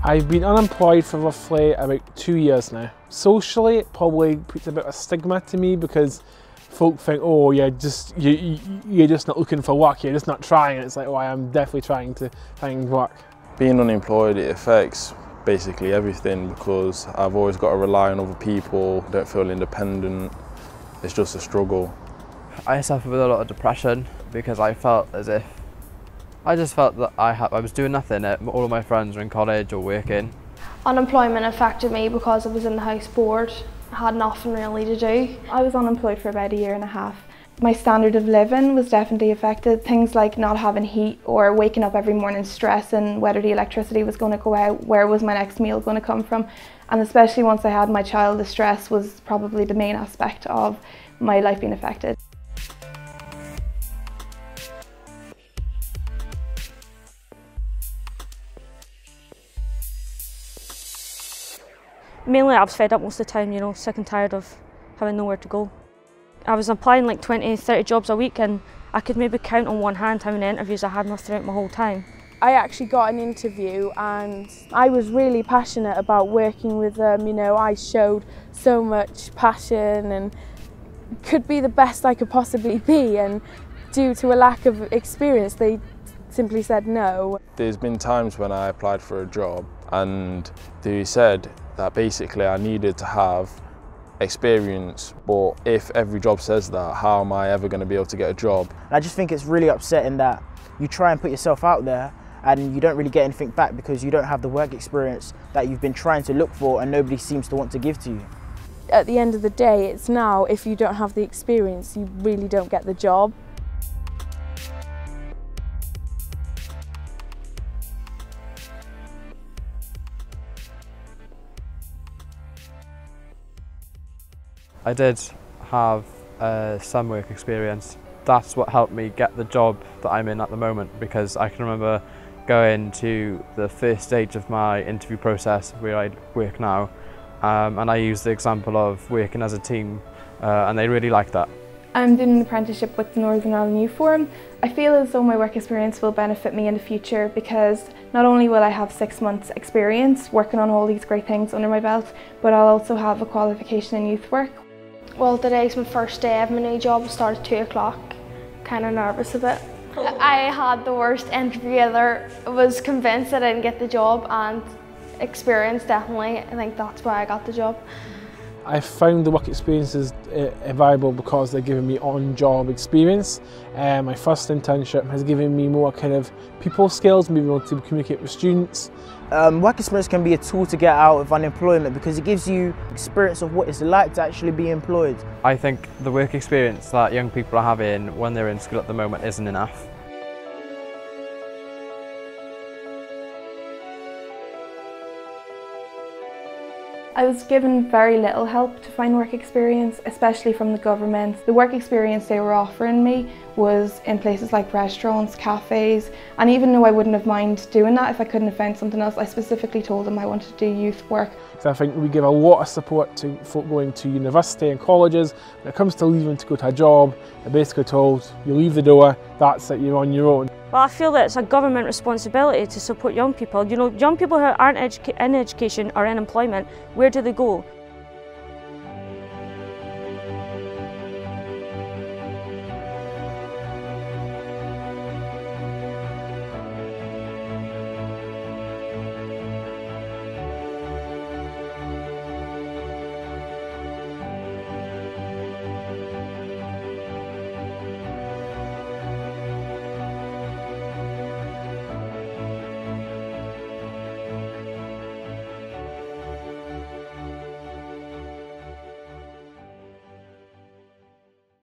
I've been unemployed for roughly about 2 years now. Socially, it probably puts a bit of a stigma to me because folk think, oh, you're just not looking for work, you're just not trying. It's like, oh, I am definitely trying to find work. Being unemployed, it affects basically everything because I've always got to rely on other people, don't feel independent, it's just a struggle. I suffered with a lot of depression because I felt as if I just felt that I was doing nothing. All of my friends were in college or working. Unemployment affected me because I was in the house bored. I had nothing really to do. I was unemployed for about 1.5 years. My standard of living was definitely affected. Things like not having heat or waking up every morning stressing whether the electricity was going to go out, where was my next meal going to come from. And especially once I had my child, the stress was probably the main aspect of my life being affected. Mainly I was fed up most of the time, you know, sick and tired of having nowhere to go. I was applying like 20, 30 jobs a week and I could maybe count on one hand how many interviews I had throughout my whole time. I actually got an interview and I was really passionate about working with them. You know, I showed so much passion and could be the best I could possibly be, and due to a lack of experience they simply said no. There's been times when I applied for a job and they said that basically I needed to have experience, but if every job says that, how am I ever going to be able to get a job? I just think it's really upsetting that you try and put yourself out there and you don't really get anything back because you don't have the work experience that you've been trying to look for and nobody seems to want to give to you. At the end of the day, it's now, if you don't have the experience, you really don't get the job. I did have some work experience. That's what helped me get the job that I'm in at the moment, because I can remember going to the first stage of my interview process where I work now, and I used the example of working as a team, and they really liked that. I'm doing an apprenticeship with the Northern Ireland Youth Forum. I feel as though my work experience will benefit me in the future because not only will I have 6 months experience working on all these great things under my belt, but I'll also have a qualification in youth work. Well, today's my first day of my new job. I started at 2 o'clock. Kind of nervous a bit. I had the worst interview ever. I was convinced that I didn't get the job, and experience definitely. I think that's why I got the job. I found the work experiences valuable because they're giving me on-job experience. My first internship has given me more kind of people skills, being able to communicate with students. Work experience can be a tool to get out of unemployment because it gives you experience of what it's like to actually be employed. I think the work experience that young people are having when they're in school at the moment isn't enough. I was given very little help to find work experience, especially from the government. The work experience they were offering me was in places like restaurants, cafes, and even though I wouldn't have minded doing that if I couldn't have found something else, I specifically told them I wanted to do youth work. So I think we give a lot of support to folk going to university and colleges. When it comes to leaving to go to a job, they're basically told, you leave the door, that's it, you're on your own. Well, I feel that it's a government responsibility to support young people. You know, young people who aren't in education or in employment, where do they go?